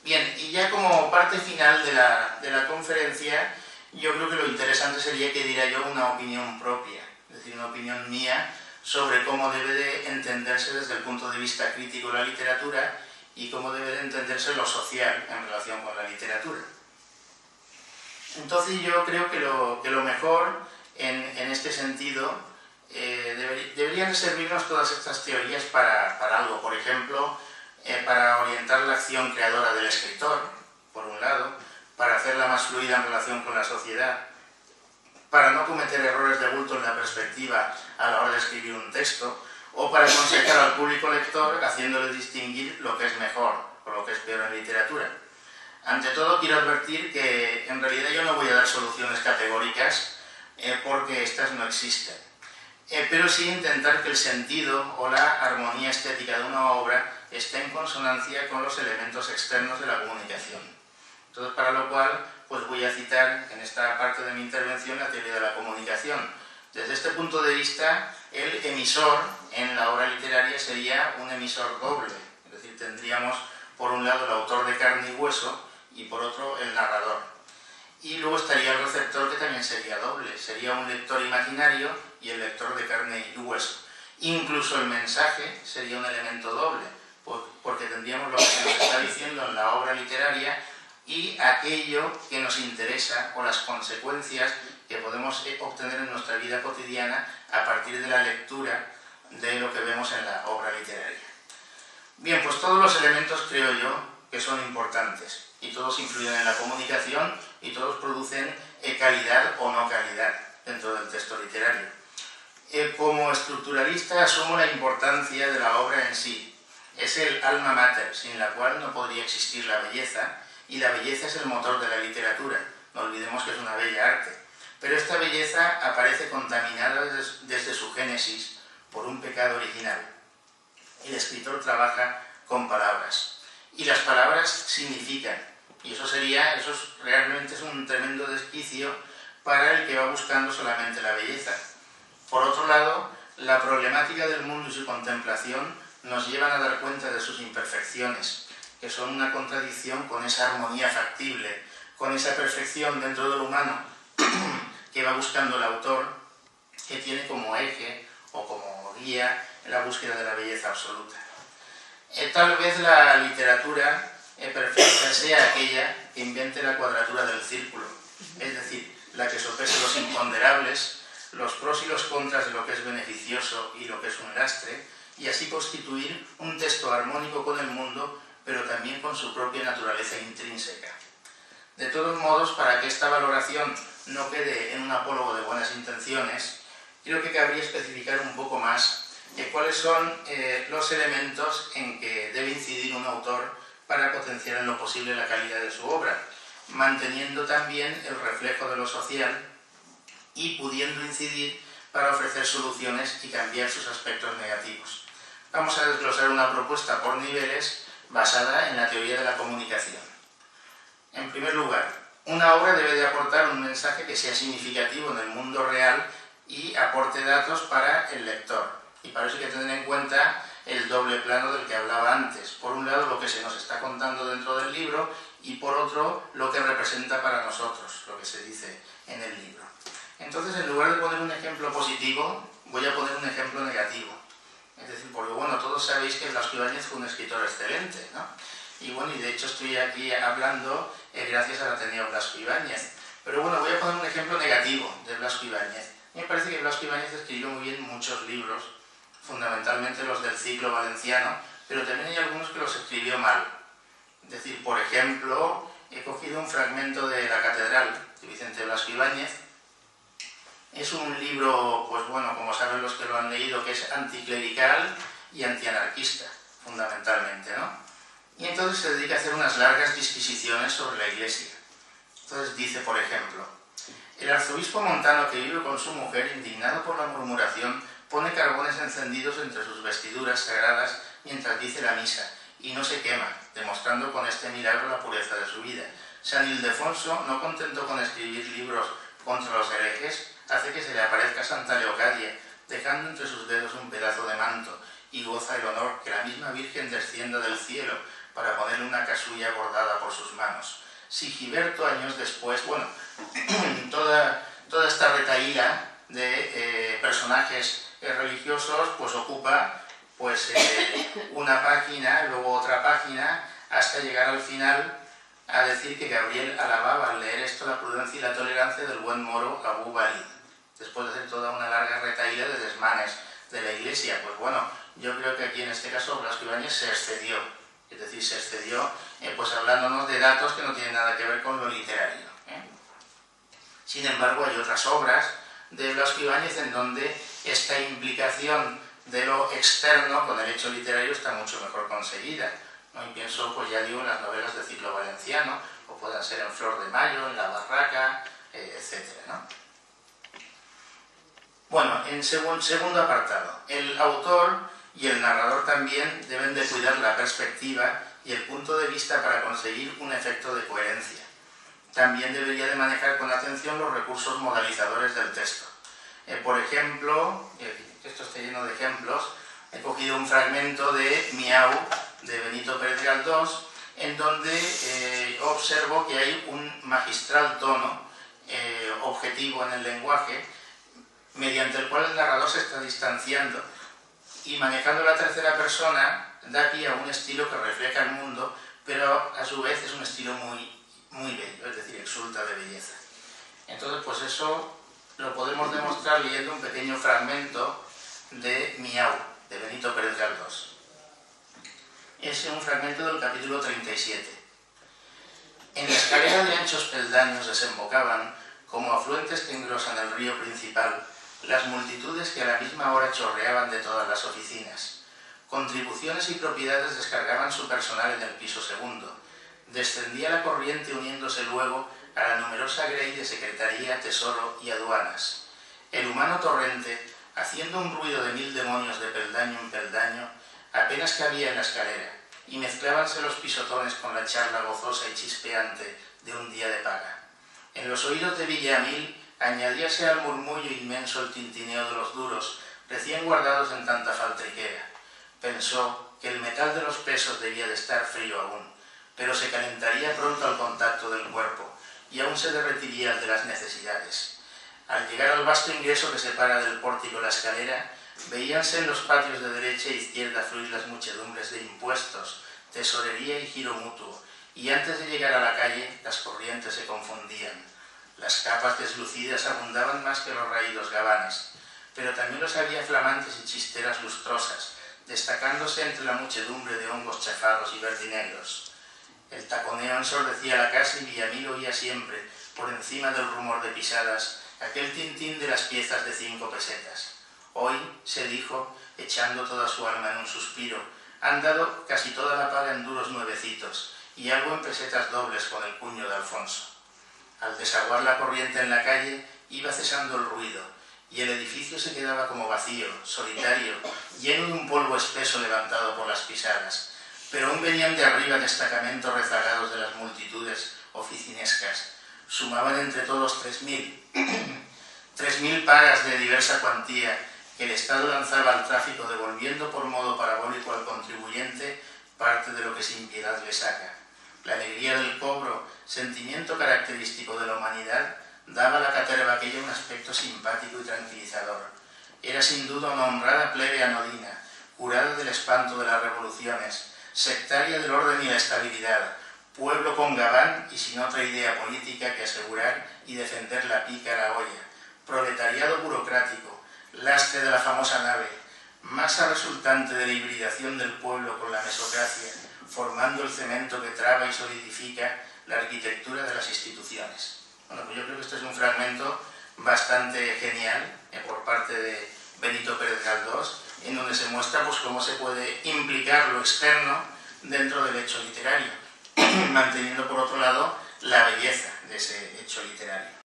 Bien, y ya como parte final de la conferencia, yo creo que lo interesante sería que diera yo una opinión propia, es decir, una opinión mía sobre cómo debe de entenderse desde el punto de vista crítico la literatura y cómo debe de entenderse lo social en relación con la literatura. Entonces yo creo que lo mejor en este sentido deberían servirnos todas estas teorías para algo. Por ejemplo, para orientar la acción creadora del escritor, por un lado, para hacerla más fluida en relación con la sociedad, para no cometer errores de bulto en la perspectiva a la hora de escribir un texto, o para aconsejar al público lector haciéndole distinguir lo que es mejor o lo que es peor en literatura. Ante todo, quiero advertir que en realidad yo no voy a dar soluciones categóricas porque estas no existen, pero sí intentar que el sentido o la armonía estética de una obra esté en consonancia con los elementos externos de la comunicación. Entonces, para lo cual, pues voy a citar en esta parte de mi intervención la teoría de la comunicación. Desde este punto de vista, el emisor en la obra literaria sería un emisor doble, es decir, tendríamos por un lado el autor de carne y hueso y por otro el narrador. Y luego estaría el receptor, que también sería doble, sería un lector imaginario y el lector de carne y hueso. Incluso el mensaje sería un elemento doble, porque tendríamos lo que se nos está diciendo en la obra literaria y aquello que nos interesa o las consecuencias que podemos obtener en nuestra vida cotidiana a partir de la lectura de lo que vemos en la obra literaria. Bien, pues todos los elementos creo yo que son importantes y todos influyen en la comunicación y todos producen calidad o no calidad dentro del texto literario. Como estructuralista asumo la importancia de la obra en sí. Es el alma mater, sin la cual no podría existir la belleza, y la belleza es el motor de la literatura. No olvidemos que es una bella arte. Pero esta belleza aparece contaminada desde su génesis por un pecado original. El escritor trabaja con palabras. Y las palabras significan. Y eso realmente es un tremendo desquicio para el que va buscando solamente la belleza. Por otro lado, la problemática del mundo y su contemplación nos llevan a dar cuenta de sus imperfecciones, que son una contradicción con esa armonía factible, con esa perfección dentro del humano que va buscando el autor, que tiene como eje o como guía la búsqueda de la belleza absoluta. Tal vez la literatura perfecta sea aquella que invente la cuadratura del círculo, es decir, la que sopese los imponderables, los pros y los contras de lo que es beneficioso y lo que es un lastre, y así constituir un texto armónico con el mundo, pero también con su propia naturaleza intrínseca. De todos modos, para que esta valoración no quede en un apólogo de buenas intenciones, creo que cabría especificar un poco más cuáles son los elementos en que debe incidir un autor para potenciar en lo posible la calidad de su obra, manteniendo también el reflejo de lo social y pudiendo incidir para ofrecer soluciones y cambiar sus aspectos negativos. Vamos a desglosar una propuesta por niveles basada en la teoría de la comunicación. En primer lugar, una obra debe de aportar un mensaje que sea significativo en el mundo real y aporte datos para el lector. Y para eso hay que tener en cuenta el doble plano del que hablaba antes. Por un lado, lo que se nos está contando dentro del libro y por otro, lo que representa para nosotros, lo que se dice en el libro. Entonces, en lugar de poner un ejemplo positivo, voy a poner un ejemplo negativo. Es decir, porque bueno, todos sabéis que Blasco Ibáñez fue un escritor excelente, ¿no? Y bueno, y de hecho estoy aquí hablando gracias al Ateneo Blasco Ibáñez. Pero bueno, voy a poner un ejemplo negativo de Blasco Ibáñez. Me parece que Blasco Ibáñez escribió muy bien muchos libros, fundamentalmente los del ciclo valenciano, pero también hay algunos que los escribió mal. Es decir, por ejemplo, he cogido un fragmento de La Catedral, de Vicente Blasco Ibáñez. Es un libro, pues bueno, como saben los que lo han leído, que es anticlerical y antianarquista, fundamentalmente, ¿no? Y entonces se dedica a hacer unas largas disquisiciones sobre la Iglesia. Entonces dice, por ejemplo, el arzobispo montano que vive con su mujer, indignado por la murmuración, pone carbones encendidos entre sus vestiduras sagradas mientras dice la misa, y no se quema, demostrando con este milagro la pureza de su vida. San Ildefonso, no contento con escribir libros contra los herejes, hace que se le aparezca Santa Leocadia, dejando entre sus dedos un pedazo de manto, y goza el honor que la misma Virgen descienda del cielo para ponerle una casulla bordada por sus manos. Sigiberto, años después, bueno, toda esta retahíla de personajes religiosos pues ocupa pues una página, luego otra página, hasta llegar al final a decir que Gabriel alababa al leer esto la prudencia y la tolerancia del buen moro Abú Balid, después de hacer toda una larga retahíla de desmanes de la Iglesia. Pues bueno, yo creo que aquí en este caso Blasco Ibáñez se excedió, es decir, se excedió pues hablándonos de datos que no tienen nada que ver con lo literario. Sin embargo, hay otras obras de Blasco Ibáñez en donde esta implicación de lo externo con el hecho literario está mucho mejor conseguida, ¿no? Y pienso, pues ya digo, en las novelas de ciclo valenciano, o puedan ser en Flor de Mayo, en La Barraca, etcétera, ¿no? Bueno, en segundo apartado, el autor y el narrador también deben de cuidar la perspectiva y el punto de vista para conseguir un efecto de coherencia. También debería de manejar con atención los recursos modalizadores del texto. Por ejemplo, esto está lleno de ejemplos, he cogido un fragmento de Miau, de Benito Pérez Galdós, en donde observo que hay un magistral tono objetivo en el lenguaje, mediante el cual el narrador se está distanciando y manejando la tercera persona da pie a un estilo que refleja el mundo, pero a su vez es un estilo muy bello, es decir, exulta de belleza. Entonces, pues eso lo podemos demostrar leyendo un pequeño fragmento de Miau, de Benito Pérez Galdós. Es un fragmento del capítulo 37. En la escalera de anchos peldaños desembocaban, como afluentes que engrosan el río principal, las multitudes que a la misma hora chorreaban de todas las oficinas. Contribuciones y propiedades descargaban su personal en el piso segundo. Descendía la corriente uniéndose luego a la numerosa grey de secretaría, tesoro y aduanas. El humano torrente, haciendo un ruido de 1000 demonios de peldaño en peldaño, apenas cabía en la escalera, y mezclábanse los pisotones con la charla gozosa y chispeante de un día de paga. En los oídos de Villamil añadíase al murmullo inmenso el tintineo de los duros, recién guardados en tanta faltriquera. Pensó que el metal de los pesos debía de estar frío aún, pero se calentaría pronto al contacto del cuerpo, y aún se derretiría el de las necesidades. Al llegar al vasto ingreso que separa del pórtico la escalera, veíanse en los patios de derecha e izquierda fluir las muchedumbres de impuestos, tesorería y giro mutuo, y antes de llegar a la calle las corrientes se confundían. Las capas deslucidas abundaban más que los raídos gabanes, pero también los había flamantes y chisteras lustrosas, destacándose entre la muchedumbre de hongos chafados y verdinegros. El taconeo ensordecía la casa y Villamil oía siempre, por encima del rumor de pisadas, aquel tintín de las piezas de 5 pesetas. Hoy, se dijo, echando toda su alma en un suspiro, han dado casi toda la paga en duros nuevecitos, y algo en pesetas dobles con el puño de Alfonso. Al desaguar la corriente en la calle, iba cesando el ruido, y el edificio se quedaba como vacío, solitario, lleno de un polvo espeso levantado por las pisadas. Pero aún venían de arriba destacamentos rezagados de las multitudes oficinescas. Sumaban entre todos 3.000 pagas de diversa cuantía que el Estado lanzaba al tráfico, devolviendo por modo parabólico al contribuyente parte de lo que sin piedad le saca. La alegría del cobro, sentimiento característico de la humanidad, daba a la caterva aquella un aspecto simpático y tranquilizador. Era sin duda una honrada plebe anodina, curada del espanto de las revoluciones, sectaria del orden y la estabilidad, pueblo con gabán y sin otra idea política que asegurar y defender la pícara olla, proletariado burocrático, lastre de la famosa nave, masa resultante de la hibridación del pueblo con la mesocracia, formando el cemento que traba y solidifica la arquitectura de las instituciones. Bueno, pues yo creo que este es un fragmento bastante genial por parte de Benito Pérez Galdós, en donde se muestra pues, cómo se puede implicar lo externo dentro del hecho literario, manteniendo por otro lado la belleza de ese hecho literario.